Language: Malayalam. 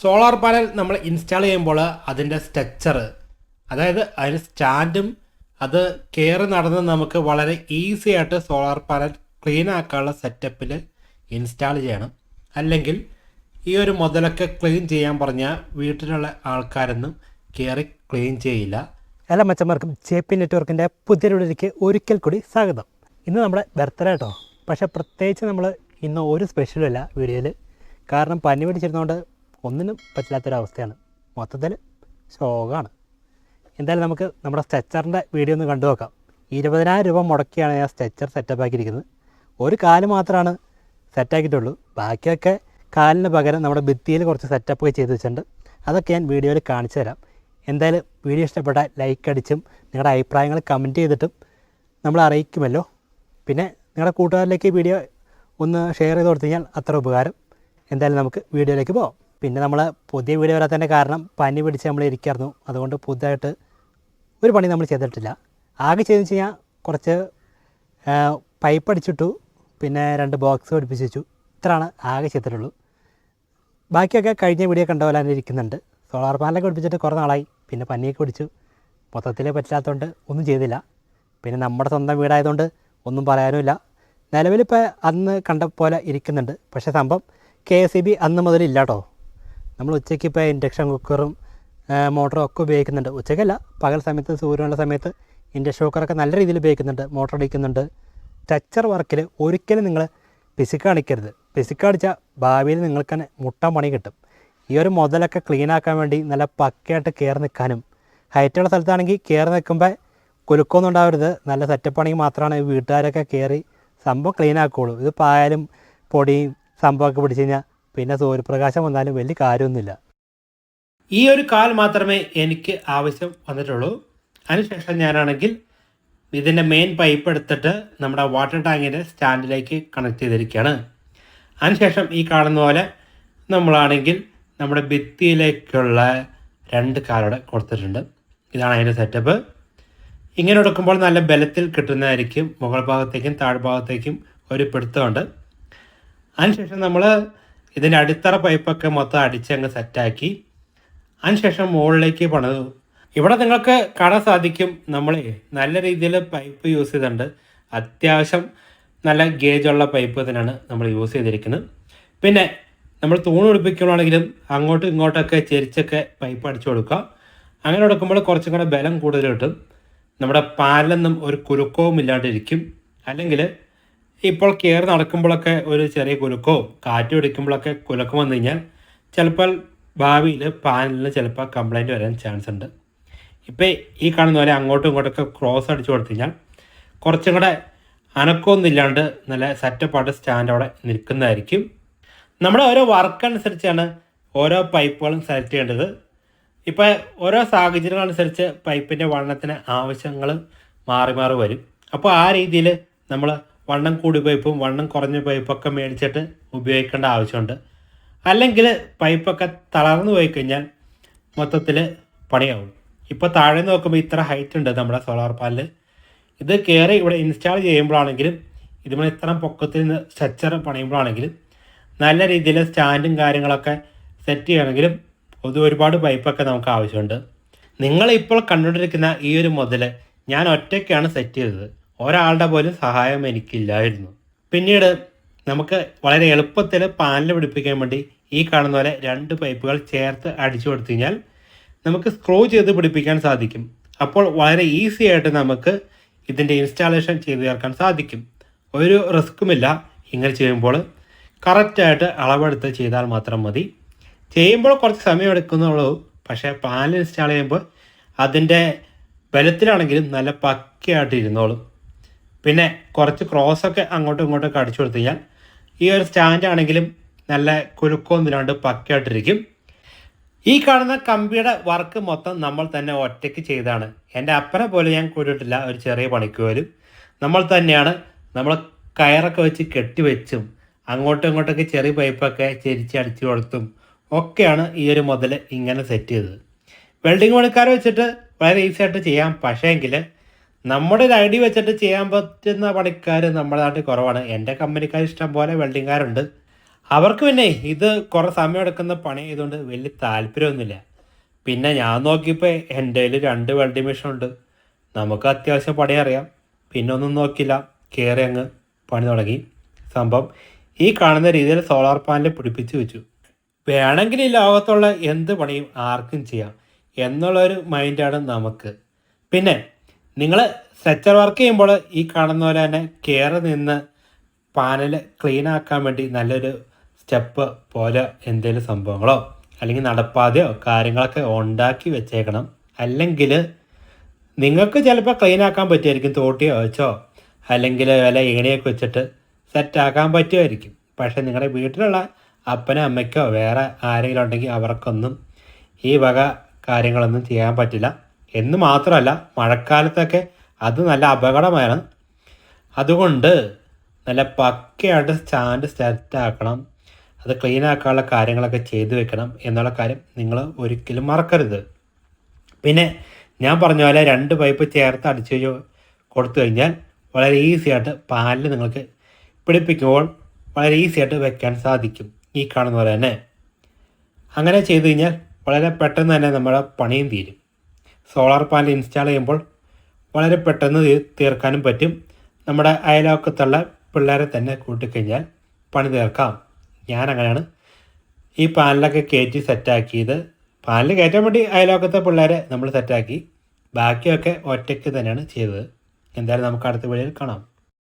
സോളാർ പാനൽ നമ്മൾ ഇൻസ്റ്റാൾ ചെയ്യുമ്പോൾ അതിൻ്റെ സ്ട്രക്ചർ, അതായത് അതിന് സ്റ്റാൻഡും അത് കയറി നടന്ന് നമുക്ക് വളരെ ഈസി ആയിട്ട് സോളാർ പാനൽ ക്ലീൻ ആക്കാനുള്ള സെറ്റപ്പിൽ ഇൻസ്റ്റാൾ ചെയ്യണം. അല്ലെങ്കിൽ ഈ ഒരു മുതലൊക്കെ ക്ലീൻ ചെയ്യാൻ പറഞ്ഞാൽ വീട്ടിലുള്ള ആൾക്കാരൊന്നും കയറി ക്ലീൻ ചെയ്യില്ല. എല്ലാ മച്ചന്മാർക്കും JP നെറ്റ്വർക്കിൻ്റെ പുതിയൊരു വീഡിയോയിലേക്ക് ഒരിക്കൽ കൂടി സ്വാഗതം. ഇന്ന് നമ്മുടെ ബർത്ത്ഡേ കേട്ടോ. പക്ഷേ പ്രത്യേകിച്ച് നമ്മൾ ഇന്ന് ഒരു സ്പെഷ്യലും ഇല്ല വീഡിയോയിൽ. കാരണം പനി പിടിച്ചിരുന്നതുകൊണ്ട് ഒന്നിനും പറ്റില്ലാത്തൊരവസ്ഥയാണ്. മൊത്തത്തിൽ ശോകമാണ്. എന്തായാലും നമുക്ക് നമ്മുടെ സ്ട്രെച്ചറിൻ്റെ വീഡിയോ ഒന്ന് കണ്ടു നോക്കാം. 20,000 രൂപ മുടക്കിയാണ് ഞാൻ സ്ട്രെച്ചർ സെറ്റപ്പ് ആക്കിയിരിക്കുന്നത്. ഒരു കാല് മാത്രമാണ് സെറ്റാക്കിയിട്ടുള്ളൂ. ബാക്കിയൊക്കെ കാലിന് പകരം നമ്മുടെ ഭിത്തിയിൽ കുറച്ച് സെറ്റപ്പൊക്കെ ചെയ്ത് വെച്ചിട്ടുണ്ട്. അതൊക്കെ ഞാൻ വീഡിയോയിൽ കാണിച്ചു തരാം. എന്തായാലും വീഡിയോ ഇഷ്ടപ്പെട്ടാൽ ലൈക്ക് അടിച്ചും നിങ്ങളുടെ അഭിപ്രായങ്ങൾ കമൻറ്റ് ചെയ്തിട്ടും നമ്മൾ അറിയിക്കുമല്ലോ. പിന്നെ നിങ്ങളുടെ കൂട്ടുകാരിലേക്ക് വീഡിയോ ഒന്ന് ഷെയർ ചെയ്ത് കൊടുത്തു കഴിഞ്ഞാൽ അത്ര ഉപകാരം. എന്തായാലും നമുക്ക് വീഡിയോയിലേക്ക് പോകാം. പിന്നെ നമ്മൾ പുതിയ വീഡിയോ വരാത്തതിൻ്റെ കാരണം പനി പിടിച്ച് നമ്മൾ ഇരിക്കായിരുന്നു. അതുകൊണ്ട് പുതുതായിട്ട് ഒരു പണി നമ്മൾ ചെയ്തിട്ടില്ല. ആകെ ചെയ്തെന്ന് വെച്ച് കഴിഞ്ഞാൽ കുറച്ച് പൈപ്പ് അടിച്ചിട്ടു, പിന്നെ 2 ബോക്സ് പഠിപ്പിച്ച് വെച്ചു. ഇത്രയാണ് ആകെ ചെയ്തിട്ടുള്ളൂ. ബാക്കിയൊക്കെ കഴിഞ്ഞ വീഡിയോ കണ്ട പോലെ തന്നെ ഇരിക്കുന്നുണ്ട്. സോളാർ പാനലൊക്കെ പഠിപ്പിച്ചിട്ട് കുറേ നാളായി. പിന്നെ പനിയൊക്കെ പിടിച്ചു, മൊത്തത്തിൽ പറ്റാത്തതുകൊണ്ട് ഒന്നും ചെയ്തില്ല. പിന്നെ നമ്മുടെ സ്വന്തം വീടായതുകൊണ്ട് ഒന്നും പറയാനുമില്ല. നിലവിലിപ്പോൾ അന്ന് കണ്ട പോലെ ഇരിക്കുന്നുണ്ട്. പക്ഷേ സംഭവം KSEB അന്ന് മുതലില്ല കേട്ടോ. നമ്മൾ ഉച്ചയ്ക്ക് ഇപ്പോൾ ഇൻഡക്ഷൻ കുക്കറും മോട്ടറും ഒക്കെ ഉപയോഗിക്കുന്നുണ്ട്. ഉച്ചയ്ക്കല്ല, പകൽ സമയത്ത് സൂര്യനുള്ള സമയത്ത് ഇൻഡക്ഷൻ കുക്കറൊക്കെ നല്ല രീതിയിൽ ഉപയോഗിക്കുന്നുണ്ട്. മോട്ടർ അടിക്കുന്നുണ്ട്. സ്ട്രക്ചർ വർക്കിൽ ഒരിക്കലും നിങ്ങൾ പിശുക്ക് കാണിക്കരുത്. പിശുക്ക് കാണിച്ചാൽ ഭാവിയിൽ നിങ്ങൾക്ക് തന്നെ മുട്ടാൻ പണി കിട്ടും. ഈ ഒരു മുതലൊക്കെ ക്ലീൻ ആക്കാൻ വേണ്ടി നല്ല പക്കയായിട്ട് കയറി നിൽക്കാനും, ഹൈറ്റുള്ള സ്ഥലത്താണെങ്കിൽ കയറി നിൽക്കുമ്പോൾ കുലുക്കൊന്നും ഉണ്ടാവരുത്. നല്ല സെറ്റപ്പാണെങ്കിൽ മാത്രമാണ് വീട്ടുകാരൊക്കെ കയറി സംഭവം ക്ലീൻ ആക്കുകയുള്ളൂ. ഇത് പായാലും പൊടിയും സംഭവമൊക്കെ പിടിച്ച് കഴിഞ്ഞാൽ പിന്നെ സൂര്യപ്രകാശം വന്നാലും വലിയ കാര്യമൊന്നുമില്ല. ഈ ഒരു കാൽ മാത്രമേ എനിക്ക് ആവശ്യം വന്നിട്ടുള്ളൂ. അതിനുശേഷം ഞാനാണെങ്കിൽ ഇതിൻ്റെ മെയിൻ പൈപ്പ് എടുത്തിട്ട് നമ്മുടെ വാട്ടർ ടാങ്കിൻ്റെ സ്റ്റാൻഡിലേക്ക് കണക്ട് ചെയ്തിരിക്കുകയാണ്. അതിനുശേഷം ഈ കാണുന്ന പോലെ നമ്മളാണെങ്കിൽ നമ്മുടെ ഭിത്തിയിലേക്കുള്ള 2 കാലോടെ കൊടുത്തിട്ടുണ്ട്. ഇതാണ് അതിൻ്റെ സെറ്റപ്പ്. ഇങ്ങനെ എടുക്കുമ്പോൾ നല്ല ബലത്തിൽ കിട്ടുന്നതായിരിക്കും. മുകൾ ഭാഗത്തേക്കും താഴ്ഭാഗത്തേക്കും ഒരു പിടുത്തമുണ്ട്. അതിനുശേഷം നമ്മൾ ഇതിൻ്റെ അടിത്തറ പൈപ്പൊക്കെ മൊത്തം അടിച്ചങ്ങ് സെറ്റാക്കി അതിനുശേഷം മുകളിലേക്ക് പണിതു. ഇവിടെ നിങ്ങൾക്ക് കാണാൻ സാധിക്കും നമ്മൾ നല്ല രീതിയിൽ പൈപ്പ് യൂസ് ചെയ്തിട്ടുണ്ട്. അത്യാവശ്യം നല്ല ഗേജുള്ള പൈപ്പ് തന്നെയാണ് നമ്മൾ യൂസ് ചെയ്തിരിക്കുന്നത്. പിന്നെ നമ്മൾ തൂണ് പിടിപ്പിക്കുകയാണെങ്കിലും അങ്ങോട്ടും ഇങ്ങോട്ടൊക്കെ ചെരിച്ചൊക്കെ പൈപ്പ് അടിച്ചു കൊടുക്കുക. അങ്ങനെ കൊടുക്കുമ്പോൾ കുറച്ചും കൂടെ ബലം കൂടുതൽ കിട്ടും. നമ്മുടെ പാലിലൊന്നും ഒരു കുലുക്കവും ഇല്ലാണ്ടിരിക്കും. അല്ലെങ്കിൽ ഇപ്പോൾ കയറി നടക്കുമ്പോഴൊക്കെ ഒരു ചെറിയ കുലുക്കോ കാറ്റ് പിടിക്കുമ്പോഴൊക്കെ കുലുക്കം വന്നു കഴിഞ്ഞാൽ ചിലപ്പോൾ ഭാവിയിൽ പാനലിന് ചിലപ്പോൾ കംപ്ലൈൻറ്റ് വരാൻ ചാൻസ് ഉണ്ട്. ഇപ്പോൾ ഈ കാണുന്ന പോലെ അങ്ങോട്ടും ഇങ്ങോട്ടൊക്കെ ക്രോസ് അടിച്ചു കൊടുത്തു കഴിഞ്ഞാൽ കുറച്ചും കൂടെ അനക്കമൊന്നും ഇല്ലാണ്ട് നല്ല സെറ്റപ്പായിട്ട് സ്റ്റാൻഡ് അവിടെ നിൽക്കുന്നതായിരിക്കും. നമ്മുടെ ഓരോ വർക്ക് അനുസരിച്ചാണ് ഓരോ പൈപ്പുകളും സെലക്ട് ചെയ്യേണ്ടത്. ഇപ്പോൾ ഓരോ സാഹചര്യങ്ങളനുസരിച്ച് പൈപ്പിൻ്റെ വണ്ണത്തിന് ആവശ്യങ്ങൾ മാറി മാറി വരും. അപ്പോൾ ആ രീതിയിൽ നമ്മൾ വണ്ണം കൂടിയ പൈപ്പും വണ്ണം കുറഞ്ഞ പൈപ്പൊക്കെ മേടിച്ചിട്ട് ഉപയോഗിക്കേണ്ട ആവശ്യമുണ്ട്. അല്ലെങ്കിൽ പൈപ്പൊക്കെ തളർന്നു പോയി കഴിഞ്ഞാൽ മൊത്തത്തിൽ പണിയാവും. ഇപ്പോൾ താഴെ നോക്കുമ്പോൾ ഇത്ര ഹൈറ്റ് ഉണ്ട് നമ്മുടെ സോളാർ പാനൽ. ഇത് കയറി ഇവിടെ ഇൻസ്റ്റാൾ ചെയ്യുമ്പോഴാണെങ്കിലും ഇതുപോലെ ഇത്ര പൊക്കത്തിൽ നിന്ന് സ്ട്രക്ചർ പണിയുമ്പോഴാണെങ്കിലും നല്ല രീതിയിൽ സ്റ്റാൻഡും കാര്യങ്ങളൊക്കെ സെറ്റ് ചെയ്യണമെങ്കിലും ഒരുപാട് പൈപ്പൊക്കെ നമുക്ക് ആവശ്യമുണ്ട്. നിങ്ങളിപ്പോൾ കണ്ടുകൊണ്ടിരിക്കുന്ന ഈ ഒരു മുതൽ ഞാൻ ഒറ്റയ്ക്കാണ് സെറ്റ് ചെയ്തത്. ഒരാളുടെ പോലും സഹായം എനിക്കില്ലായിരുന്നു. പിന്നീട് നമുക്ക് വളരെ എളുപ്പത്തിൽ പാനൽ പിടിപ്പിക്കാൻ വേണ്ടി ഈ കാണുന്ന പോലെ 2 പൈപ്പുകൾ ചേർത്ത് അടിച്ചു കൊടുത്തു കഴിഞ്ഞാൽ നമുക്ക് സ്ക്രൂ ചെയ്ത് പിടിപ്പിക്കാൻ സാധിക്കും. അപ്പോൾ വളരെ ഈസി ആയിട്ട് നമുക്ക് ഇതിൻ്റെ ഇൻസ്റ്റാളേഷൻ ചെയ്ത് ചേർക്കാൻ സാധിക്കും. ഒരു റിസ്ക്കുമില്ല. ഇങ്ങനെ ചെയ്യുമ്പോൾ കറക്റ്റായിട്ട് അളവെടുത്ത് ചെയ്താൽ മാത്രം മതി. ചെയ്യുമ്പോൾ കുറച്ച് സമയം എടുക്കുന്നുള്ളൂ. പക്ഷേ പാനൽ ഇൻസ്റ്റാൾ ചെയ്യുമ്പോൾ അതിൻ്റെ ബലത്തിലാണെങ്കിലും നല്ല പക്കയായിട്ട് ഇരുന്നോളും. പിന്നെ കുറച്ച് ക്രോസൊക്കെ അങ്ങോട്ടും ഇങ്ങോട്ടൊക്കെ അടിച്ചു കൊടുത്തു കഴിഞ്ഞാൽ ഈ ഒരു സ്റ്റാൻഡ് ആണെങ്കിലും നല്ല കുലുക്കമൊന്നുമില്ലാണ്ട് പക്കയായിട്ടിരിക്കും. ഈ കാണുന്ന കമ്പിയുടെ വർക്ക് മൊത്തം നമ്മൾ തന്നെ ഒറ്റയ്ക്ക് ചെയ്താണ്. എൻ്റെ അപ്പനെ പോലെ ഞാൻ കൂടിയിട്ടില്ല ഒരു ചെറിയ പണിക്ക് പോലും. നമ്മൾ തന്നെയാണ് നമ്മൾ കയറൊക്കെ വെച്ച് കെട്ടിവെച്ചും അങ്ങോട്ടും ഇങ്ങോട്ടൊക്കെ ചെറിയ പൈപ്പൊക്കെ ചെരിച്ച് അടിച്ചു കൊടുത്തും ഒക്കെയാണ് ഈ ഒരു മുതൽ ഇങ്ങനെ സെറ്റ് ചെയ്തത്. വെൽഡിങ് പണിക്കാരെ വെച്ചിട്ട് വളരെ ഈസി ആയിട്ട് ചെയ്യാം. പക്ഷേ എങ്കിൽ നമ്മുടെ ഒരു ഐഡി വെച്ചിട്ട് ചെയ്യാൻ പറ്റുന്ന പണിക്കാർ നമ്മുടെ നാട്ടിൽ കുറവാണ്. എൻ്റെ കമ്പനിക്കാർ ഇഷ്ടം പോലെ വെൽഡിങ്ങുകാരുണ്ട്. അവർക്ക് പിന്നെ ഇത് കുറേ സമയം എടുക്കുന്ന പണി ആയതുകൊണ്ട് വലിയ താല്പര്യമൊന്നുമില്ല. പിന്നെ ഞാൻ നോക്കിയപ്പോൾ എൻ്റെ കയ്യിൽ 2 വെൽഡിംഗ് മെഷീൻ ഉണ്ട്. നമുക്ക് അത്യാവശ്യം പണി അറിയാം. പിന്നെ ഒന്നും നോക്കില്ല, കയറി അങ്ങ് പണി തുടങ്ങി. സംഭവം ഈ കാണുന്ന രീതിയിൽ സോളാർ പാനൽ പിടിപ്പിച്ച് വെച്ചു. വേണമെങ്കിൽ ഈ ലോകത്തുള്ള എന്ത് പണിയും ആർക്കും ചെയ്യാം എന്നുള്ളൊരു മൈൻഡാണ് നമുക്ക്. പിന്നെ നിങ്ങൾ സ്ട്രെച്ചർ വർക്ക് ചെയ്യുമ്പോൾ ഈ കാണുന്ന പോലെ തന്നെ കയറി നിന്ന് പാനൽ ക്ലീൻ ആക്കാൻ വേണ്ടി നല്ലൊരു സ്റ്റെപ്പ് പോലെ എന്തെങ്കിലും സംഭവങ്ങളോ അല്ലെങ്കിൽ നടപ്പാതെയോ കാര്യങ്ങളൊക്കെ ഉണ്ടാക്കി വെച്ചേക്കണം. അല്ലെങ്കിൽ നിങ്ങൾക്ക് ചിലപ്പോൾ ക്ലീൻ ആക്കാൻ പറ്റുമായിരിക്കും, തോട്ടിയോ വെച്ചോ അല്ലെങ്കിൽ വല്ല ഏണിയൊക്കെ വെച്ചിട്ട് സെറ്റാക്കാൻ പറ്റുമായിരിക്കും. പക്ഷേ നിങ്ങളുടെ വീട്ടിലുള്ള അപ്പനോ അമ്മയ്ക്കോ വേറെ ആരെങ്കിലും ഉണ്ടെങ്കിൽ അവർക്കൊന്നും ഈ വക കാര്യങ്ങളൊന്നും ചെയ്യാൻ പറ്റില്ല. എന്ന് മാത്രമല്ല മഴക്കാലത്തൊക്കെ അത് നല്ല അപകടമാണ്. അതുകൊണ്ട് നല്ല പക്കയായിട്ട് സ്റ്റാൻഡ് സെറ്റാക്കണം, അത് ക്ലീൻ ആക്കാനുള്ള കാര്യങ്ങളൊക്കെ ചെയ്തു വെക്കണം എന്നുള്ള കാര്യം നിങ്ങൾ ഒരിക്കലും മറക്കരുത്. പിന്നെ ഞാൻ പറഞ്ഞ പോലെ 2 പൈപ്പ് ചേർത്ത് അടിച്ചു കൊടുത്തു കഴിഞ്ഞാൽ വളരെ ഈസി ആയിട്ട് പാലിൽ നിങ്ങൾക്ക് പിടിപ്പിക്കുമ്പോൾ വളരെ ഈസി ആയിട്ട് വെക്കാൻ സാധിക്കും. ഈ കാണുന്ന പോലെ തന്നെ അങ്ങനെ ചെയ്തു കഴിഞ്ഞാൽ വളരെ പെട്ടെന്ന് തന്നെ നമ്മുടെ പണിയും തീരും. സോളാർ പാനൽ ഇൻസ്റ്റാൾ ചെയ്യുമ്പോൾ വളരെ പെട്ടെന്ന് തീർക്കാനും പറ്റും. നമ്മുടെ അയൽവക്കത്തുള്ള പിള്ളേരെ തന്നെ കൂട്ടിക്കഴിഞ്ഞാൽ പണി തീർക്കാം. ഞാനങ്ങനെയാണ് ഈ പാനലൊക്കെ കയറ്റി സെറ്റാക്കിയത്. പാനൽ കയറ്റാൻ വേണ്ടി അയൽവക്കത്തെ പിള്ളേരെ നമ്മൾ സെറ്റാക്കി, ബാക്കിയൊക്കെ ഒറ്റയ്ക്ക് തന്നെയാണ് ചെയ്തത്. എന്തായാലും നമുക്ക് അടുത്ത വീഡിയോയിൽ കാണാം.